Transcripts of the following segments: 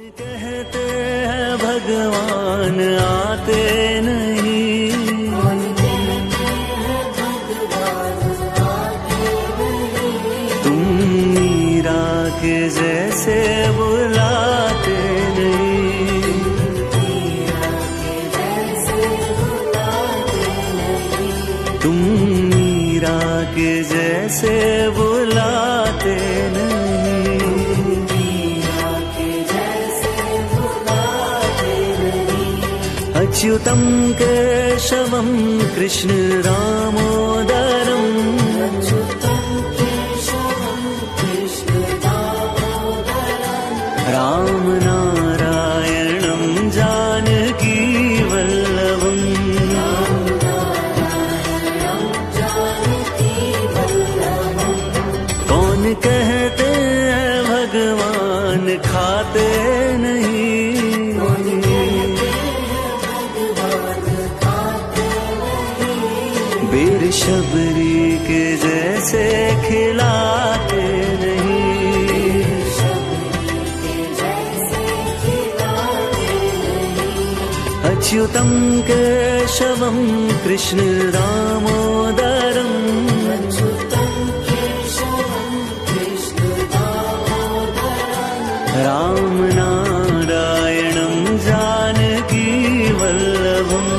कहते हैं भगवान आते नहीं, तुम मीरा के जैसे बुलाते नहीं, तुम मीरा के जैसे बुलाते नहीं। अच्युतं केशवं कृष्ण दामोदरं, राम नारायणं जानकी वल्लभम्, कौन कहते हैं भगवान खाते नहीं, बेर शबरी के जैसे खिलाते नहीं, अच्युतं केशवं कृष्ण दामोदरं, राम नारायणं जानकी वल्लभम्,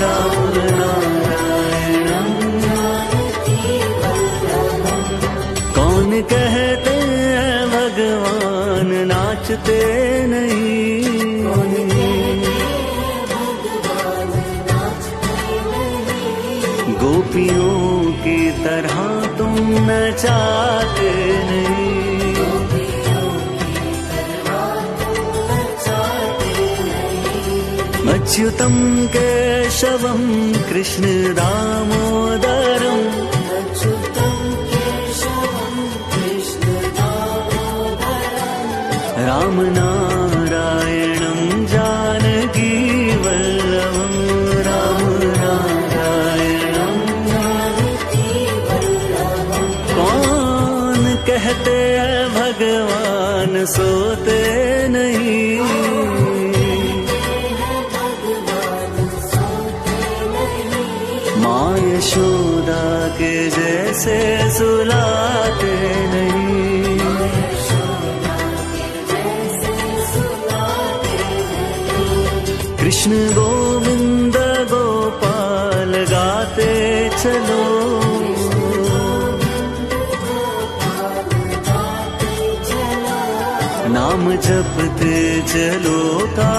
राम नारायणं कौन कहते हैं भगवान नाचते नहीं, गोपियों की तरह तुम नचाते नहीं, अच्युतं केशवं कृष्ण दामोदरं, राम नारायणं जानकी वल्लभम्, राम नारायणं कौन कहते हैं भगवान सोते नहीं, माँ यशोदा के जैसे सुलाते नहीं, कृष्ण गोविंद गोपाल गाते चलो, नाम जपते चलो का